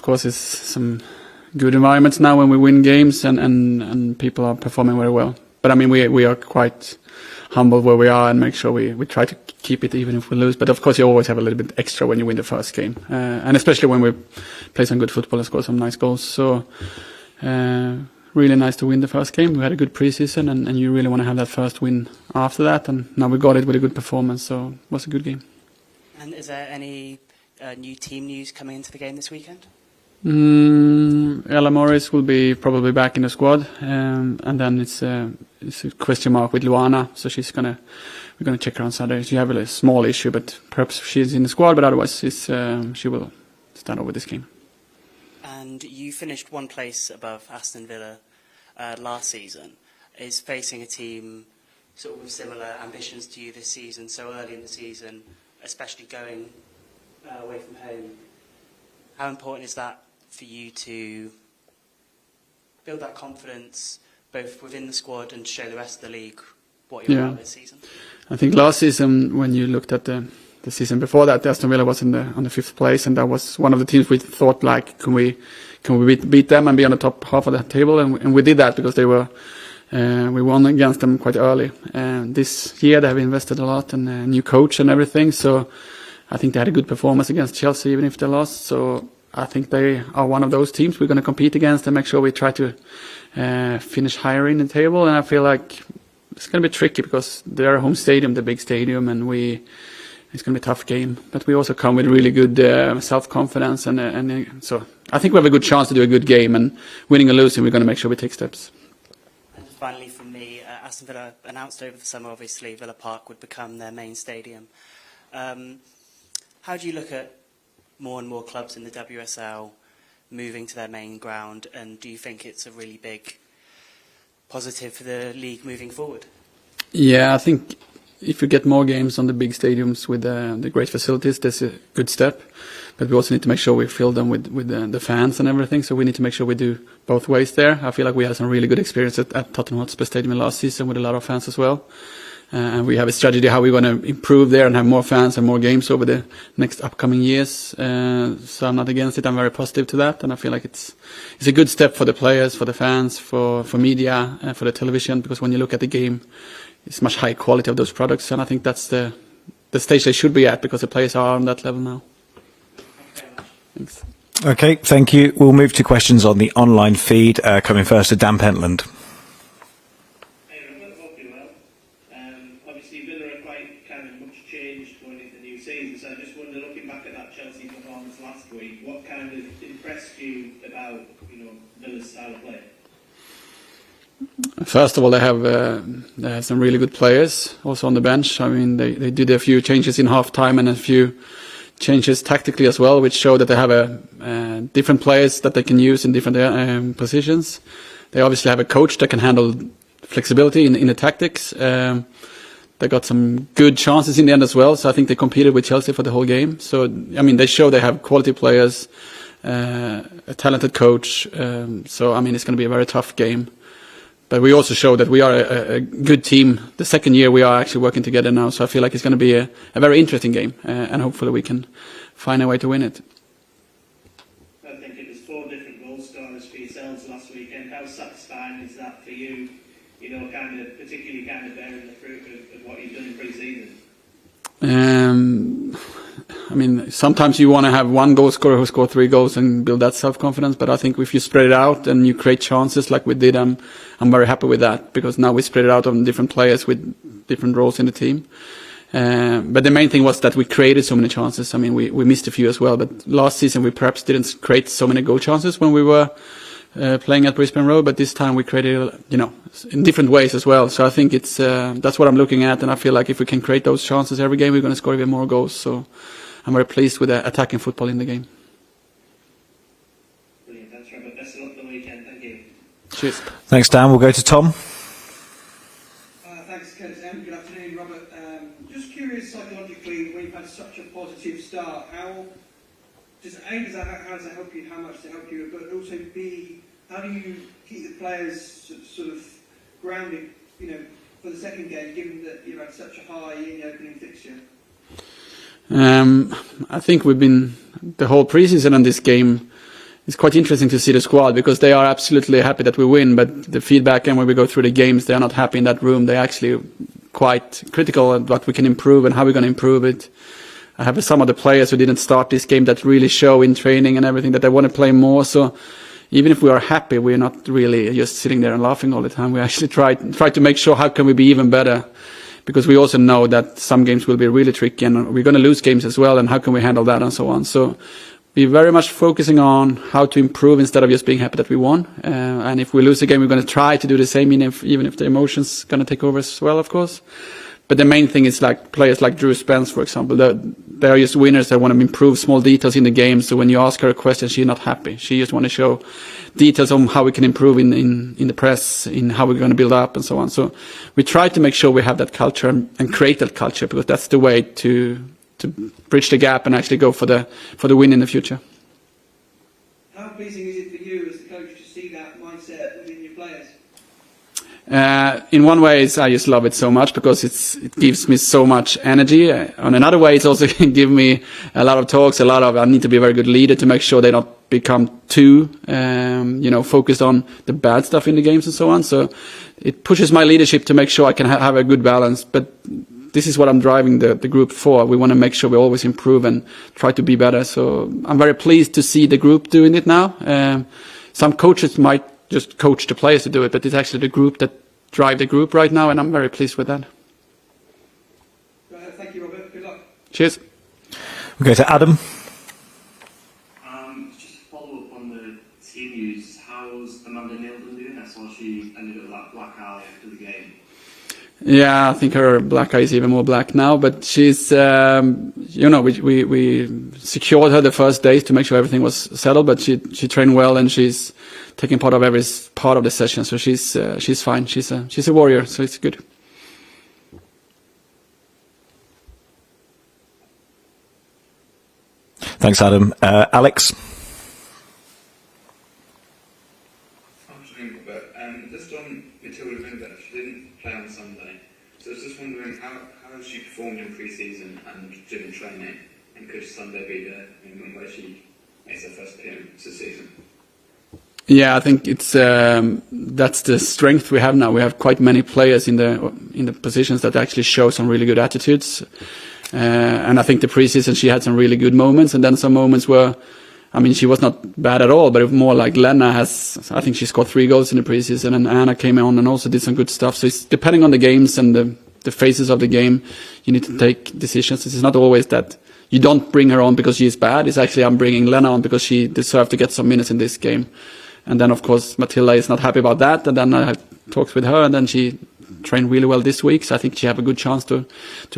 course, it's some good environments now when we win games and people are performing very well. But I mean, we are quite humble where we are and make sure we try to keep it even if we lose. But of course, you always have a little bit extra when you win the first game, and especially when we play some good football and score some nice goals. So really nice to win the first game. We had a good preseason, and you really want to have that first win after that. And now we got it with a good performance, so it was a good game. And is there any new team news coming into the game this weekend? Ella Morris will be probably back in the squad, and then it's a question mark with Luana. So we're gonna check her on Saturday. She have a small issue, but perhaps she's in the squad. But otherwise, she will start over this game. And you finished one place above Aston Villa last season. Is facing a team sort of with similar ambitions to you this season, so early in the season, especially going away from home, how important is that for you to build that confidence both within the squad and show the rest of the league what you're about this season? I think last season, when you looked at the season before that, Aston Villa was on the 5th place, and that was one of the teams we thought, like, can we beat them and be on the top half of the table, and we did that because they were we won against them quite early. And this year they have invested a lot in a new coach and everything, so I think they had a good performance against Chelsea even if they lost. So I think they are one of those teams we're going to compete against and make sure we try to finish higher in the table. And I feel like it's going to be tricky because they're a home stadium, the big stadium, and it's going to be a tough game. But we also come with really good self-confidence, and so I think we have a good chance to do a good game, and winning or losing, we're going to make sure we take steps. And finally from me, Aston Villa announced over the summer, obviously, Villa Park would become their main stadium. How do you look at more and more clubs in the WSL moving to their main ground, and do you think it's a really big positive for the league moving forward? Yeah, I think if you get more games on the big stadiums with the great facilities, that's a good step. But we also need to make sure we fill them with the fans and everything. So we need to make sure we do both ways there. I feel like we had some really good experience at Tottenham Hotspur Stadium last season with a lot of fans as well. And we have a strategy how we want to improve there and have more fans and more games over the next upcoming years. So I'm not against it. I'm very positive to that, and I feel like it's a good step for the players, for the fans, for media, for the television. Because when you look at the game, it's much higher quality of those products, and I think that's the stage they should be at because the players are on that level now. Thanks. Okay, thank you. We'll move to questions on the online feed. Coming first to Dan Pentland. First of all, they have some really good players also on the bench. I mean, they did a few changes in half-time and a few changes tactically as well, which show that they have different players that they can use in different positions. They obviously have a coach that can handle flexibility in the tactics. They got some good chances in the end as well, so I think they competed with Chelsea for the whole game. So, I mean, they show they have quality players, a talented coach. So, I mean, it's going to be a very tough game. But we also show that we are a good team. The second year we are actually working together now, so I feel like it's going to be a very interesting game, and hopefully we can find a way to win it. I think it was 4 different goal scorers for yourselves last weekend. How satisfying is that for you? You know, particularly bearing the fruit of what you've done in pre-season. I mean, sometimes you want to have one goal scorer who scored 3 goals and build that self-confidence, but I think if you spread it out and you create chances like we did, I'm very happy with that, because now we spread it out on different players with different roles in the team. But the main thing was that we created so many chances. I mean, we missed a few as well, but last season we perhaps didn't create so many goal chances when we were playing at Brisbane Road, but this time we created, in different ways as well. So I think it's that's what I'm looking at, and I feel like if we can create those chances every game, we're going to score even more goals. So I'm very pleased with the attacking football in the game. Brilliant. Thanks, Robert. Best of luck the weekend. Thank you. Cheers. Thanks, Dan. We'll go to Tom. Thanks, Kurt. Good afternoon, Robert. Just curious, psychologically, when you've had such a positive start, how does that help you? How much does it help you? But also, B, how do you keep the players sort of grounded, for the second game, given that you had such a high in the opening fixture? I think we've been the whole preseason on this game. it's quite interesting to see the squad because they are absolutely happy that we win, but the feedback and when we go through the games, they are not happy in that room. They're actually quite critical of what we can improve and how we're going to improve it. I have some of the players who didn't start this game that really show in training and everything that they want to play more. So even if we are happy, we're not really just sitting there and laughing all the time. We actually try to make sure how can we be even better, because we also know that some games will be really tricky and we're going to lose games as well, and how can we handle that and so on. So we're very much focusing on how to improve instead of just being happy that we won. And if we lose a game, we're going to try to do the same, even if the emotions going to take over as well, of course. But the main thing is like players like Drew Spence, for example. They are just winners that want to improve small details in the game. So when you ask her a question, she's not happy. She just want to show details on how we can improve in the press, in how we're going to build up and so on. So we try to make sure we have that culture and create that culture, because that's the way to bridge the gap and actually go for the win in the future. How pleasing is it for you as the coach to see that mindset within your players? In one way, I just love it so much because it gives me so much energy. On another way, it's also give me a lot of talks, I need to be a very good leader to make sure they don't become too, focused on the bad stuff in the games and so on. So it pushes my leadership to make sure I can have a good balance. But this is what I'm driving the group for. We want to make sure we always improve and try to be better. So I'm very pleased to see the group doing it now. Some coaches might just coach the players to do it, but it's actually the group that drive the group right now, and I'm very pleased with that. Thank you, Robert. Good luck. Cheers. We'll go to Adam. Just to follow up on the team news, how's Amanda Nilden doing? I saw she ended up with that black eye after the game. Yeah, I think her black eye is even more black now, but she's, we secured her the first days to make sure everything was settled, but she trained well and she's taking part of every part of the session, so she's fine. She's a warrior, so it's good. Thanks, Adam. Alex? Just on Matilda Vinda, she didn't play on Sunday, so I was just wondering how she performed in pre-season and gym training, and could Sunday be the moment where she makes her first appearance this season? Yeah, I think it's that's the strength we have now. We have quite many players in the positions that actually show some really good attitudes, and I think the pre-season she had some really good moments, and then some moments where, I mean, she was not bad at all, but more like Lena has. I think she scored 3 goals in the preseason, and Anna came on and also did some good stuff. So it's depending on the games and the phases of the game, you need to take decisions. It's not always that you don't bring her on because she is bad. It's actually I'm bringing Lena on because she deserved to get some minutes in this game. And then of course Matilda is not happy about that, and then I have talks with her, and then she trained really well this week, so I think she have a good chance to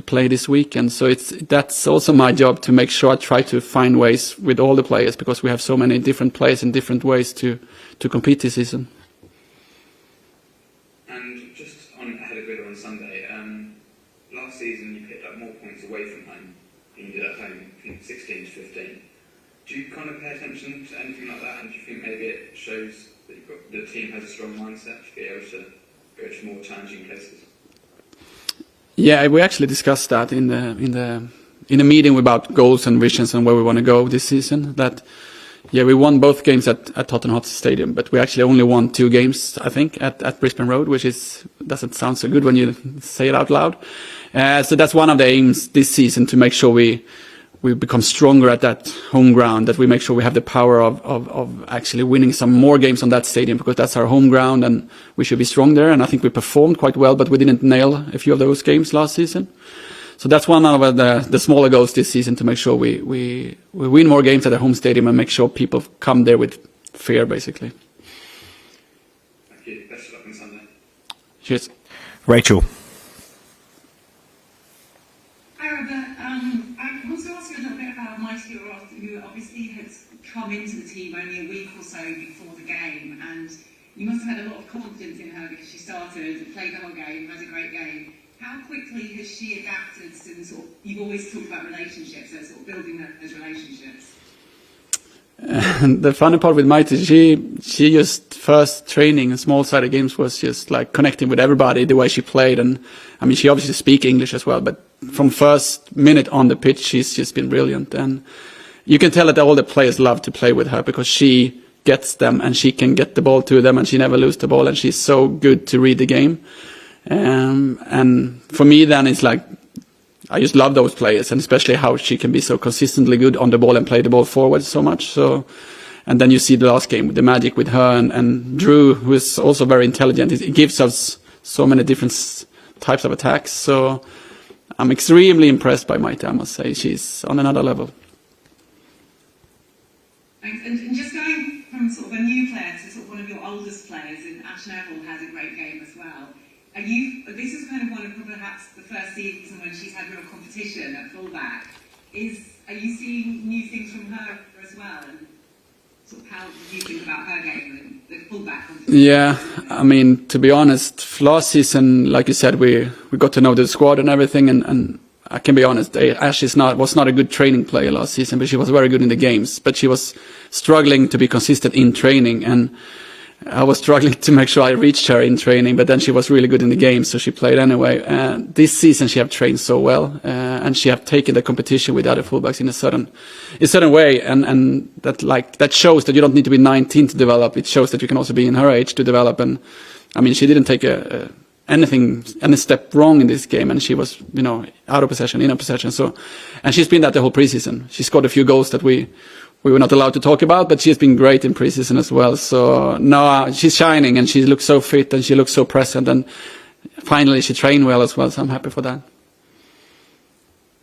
play this week. And so that's also my job, to make sure I try to find ways with all the players, because we have so many different players in different ways to compete this season. And just ahead of Villa on Sunday, last season you picked up more points away from home than you did at home, I think 16 to 15. Do you kind of pay attention to anything like that, and do you think maybe it shows that the team has a strong mindset to be able to go to more challenging places? Yeah, we actually discussed that in a meeting about goals and visions and where we want to go this season. That we won both games at Tottenham Hotspur Stadium, but we actually only won 2 games, I think, at Brisbane Road, which doesn't sound so good when you say it out loud. So that's one of the aims this season, to make sure we become stronger at that home ground, that we make sure we have the power of actually winning some more games on that stadium, because that's our home ground and we should be strong there. And I think we performed quite well, but we didn't nail a few of those games last season. So that's one of the smaller goals this season, to make sure we win more games at the home stadium and make sure people come there with fear, basically. Thank you. Best of luck on Sunday. Cheers. Rachel? I want to ask you a little bit about Mighty Roth, who obviously has come into the team only a week or so before the game, and you must have had a lot of confidence in her because she started, played the whole game, had a great game. How quickly has she adapted to sort of, you've always talked about relationships, so sort of building those relationships? The funny part with Mighty, she just first training small-sided games was just like connecting with everybody the way she played, and I mean she obviously speaks English as well, but from first minute on the pitch she's just been brilliant. And you can tell that all the players love to play with her because she gets them and she can get the ball to them and she never loses the ball and she's so good to read the game. And for me then it's like, I just love those players and especially how she can be so consistently good on the ball and play the ball forward so much. So, and then you see the last game with the magic with her and Drew, who is also very intelligent. It gives us so many different types of attacks. So I'm extremely impressed by Maite, I must say. She's on another level. Thanks. And just going from sort of a new player to sort of one of your oldest players, and Ash Neville had a great game as well. This is kind of one of perhaps the first season when she's had real competition at fullback. Are you seeing new things from her as well? And sort of how do you think about her game and the fullback competition? Yeah, I mean, to be honest, last season, like you said, we got to know the squad and everything, and I can be honest, Ash was not a good training player last season, but she was very good in the games. But she was struggling to be consistent in training, and I was struggling to make sure I reached her in training, but then she was really good in the game, so she played anyway. This season she have trained so well, and she have taken the competition with other fullbacks in a certain way, and that shows that you don't need to be 19 to develop. It shows that you can also be in her age to develop. And I mean, she didn't take any step wrong in this game, and she was, out of possession, in a possession. So, and she's been that the whole preseason. She scored a few goals that we were not allowed to talk about, but she's been great in preseason as well. So no, she's shining and she looks so fit and she looks so present, and finally she trained well as well. So I'm happy for that.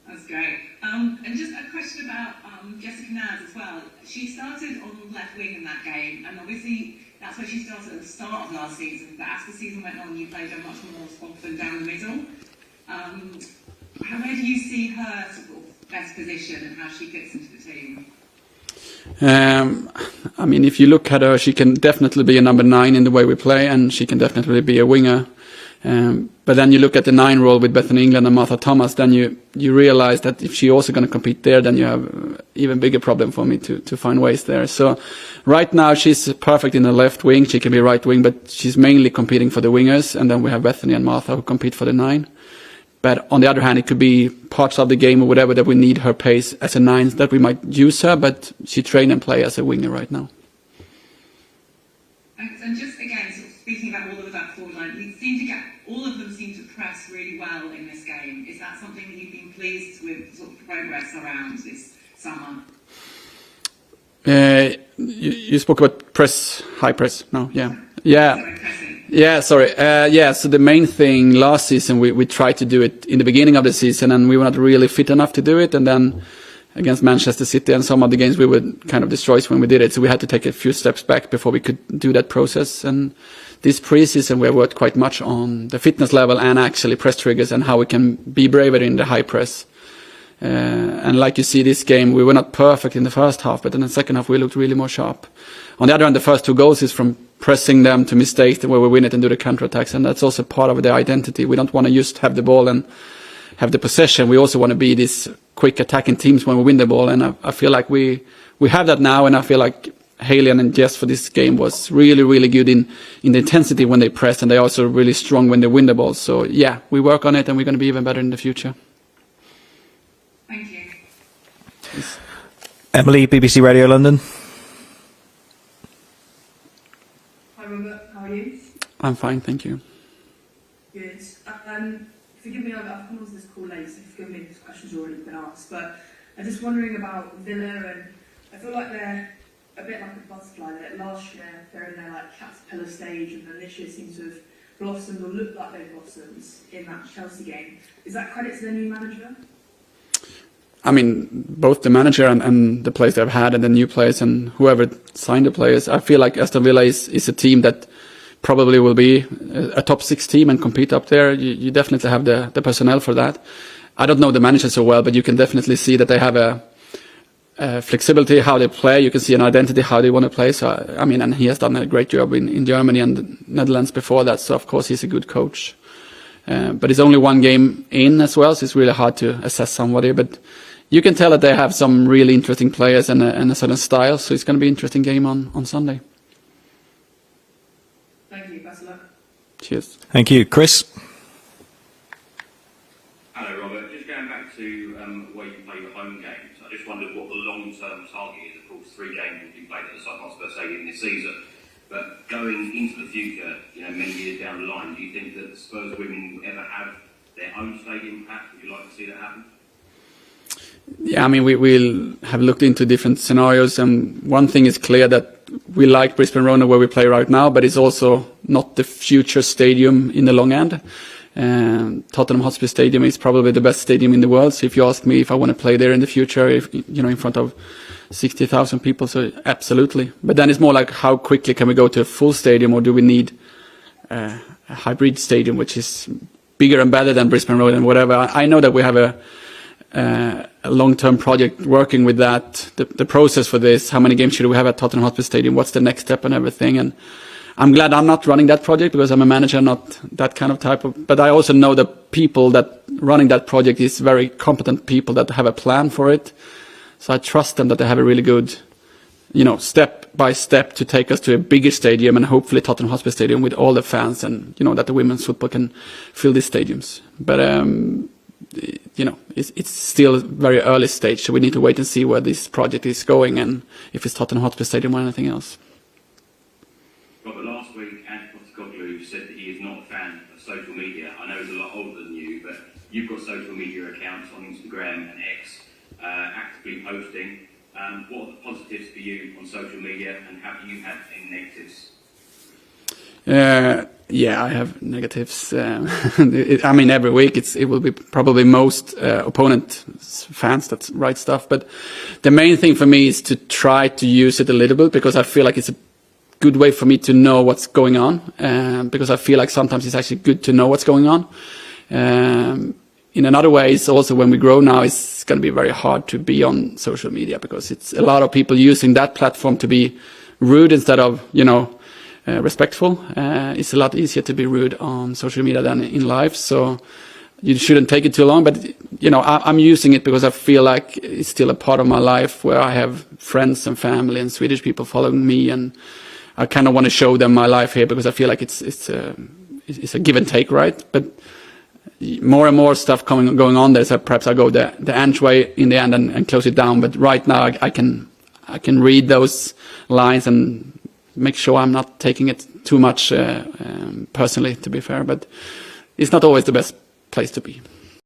That's great. And just a question about Jessica Naz as well. She started on left wing in that game, and obviously that's where she started at the start of last season. But as the season went on, you played her much more often down the middle. Where do you see her sort of best position and how she fits into the team? I mean, if you look at her, she can definitely be a number 9 in the way we play, and she can definitely be a winger. But then you look at the 9 role with Bethany England and Martha Thomas, then you realize that if she's also going to compete there, then you have even bigger problem for me to find ways there. So right now she's perfect in the left wing. She can be right wing, but she's mainly competing for the wingers. And then we have Bethany and Martha who compete for the 9. But on the other hand, it could be parts of the game or whatever that we need her pace as a 9 that we might use her, but she train and play as a winger right now. Thanks. And just again, sort of speaking about all of that forward line, all of them seem to press really well in this game. Is that something that you've been pleased with, sort of progress around this summer? You spoke about high press? No, yeah. Yeah, sorry. So the main thing last season, we tried to do it in the beginning of the season, and we were not really fit enough to do it. And then against Manchester City and some of the games, we were kind of destroyed when we did it. So we had to take a few steps back before we could do that process. And this pre-season, we have worked quite much on the fitness level and actually press triggers and how we can be braver in the high press. And like you see this game, we were not perfect in the first half, but in the second half, we looked really more sharp. On the other hand, the first 2 goals is from pressing them to mistakes where we win it and do the counterattacks, and that's also part of their identity. We don't want to just have the ball and have the possession. We also want to be these quick attacking teams when we win the ball, and I feel like we have that now, and I feel like Haley and Jess for this game was really, really good in the intensity when they press, and they're also really strong when they win the ball. So yeah, we work on it, and we're going to be even better in the future. Thank you. Emily, BBC Radio London. Robert, how are you? I'm fine, thank you. Good. Forgive me, I've come onto this call late, so forgive me if this question's already been asked, but I'm just wondering about Villa, and I feel like they're a bit like a butterfly. That last year they're in their caterpillar stage, and then this year seems to have blossomed or looked like they blossomed in that Chelsea game. Is that credit to their new manager? I mean, both the manager and the players they've had and the new players and whoever signed the players, I feel like Aston Villa is a team that probably will be a top 6 team and compete up there. You definitely have the personnel for that. I don't know the manager so well, but you can definitely see that they have a flexibility how they play. You can see an identity how they want to play. So, I mean, and he has done a great job in Germany and the Netherlands before that. So, of course, he's a good coach. But it's only 1 game in as well, so it's really hard to assess somebody. But you can tell that they have some really interesting players and a certain style, so it's going to be an interesting game on Sunday. Thank you, best of luck. Cheers. Thank you. Chris? Hello, Robert. Just going back to where you play the home games, I just wondered what the long-term targeted. Of course, 3 games will be played at the Tottenham Hotspur Stadium this season. But going into the future, many years down the line, do you think that the Spurs women will ever have their own stadium perhaps? Would you like to see that happen? Yeah, I mean, we'll have looked into different scenarios, and one thing is clear, that we like Brisbane Rona where we play right now, but it's also not the future stadium in the long end. Tottenham Hotspur Stadium is probably the best stadium in the world. So if you ask me if I want to play there in the future, in front of 60,000 people, so absolutely. But then it's more like, how quickly can we go to a full stadium, or do we need a hybrid stadium which is bigger and better than Brisbane Road and whatever? I know that we have a long-term project working with that, the process for this, how many games should we have at Tottenham Hotspur Stadium, what's the next step and everything. And I'm glad I'm not running that project, because I'm a manager, not that kind of type of, but I also know the people that running that project is very competent people that have a plan for it. So I trust them that they have a really good, step by step to take us to a bigger stadium, and hopefully Tottenham Hotspur Stadium with all the fans, and, that the women's football can fill these stadiums. But, it's still a very early stage, so we need to wait and see where this project is going, and if it's Tottenham Hotspur Stadium or anything else. Robert, last week, Andy Postecoglou said that he is not a fan of social media. I know he's a lot older than you, but you've got social media accounts on Instagram and X, actively posting. What are the positives for you on social media, and have you had any negatives? Yeah, I have negatives. Every week it will be probably most opponent fans that write stuff. But the main thing for me is to try to use it a little bit, because I feel like it's a good way for me to know what's going on. Because I feel like sometimes it's actually good to know what's going on. In another way, it's also when we grow now, it's going to be very hard to be on social media, because it's a lot of people using that platform to be rude instead of, respectful. It's a lot easier to be rude on social media than in life, so you shouldn't take it too long. But I'm using it because I feel like it's still a part of my life, where I have friends and family and Swedish people following me, and I kind of want to show them my life here, because I feel like it's a give and take, right? But more and more stuff going on there, so perhaps I go the Ange way in the end and close it down. But right now I can read those lines and make sure I'm not taking it too much personally, to be fair. But it's not always the best place to be.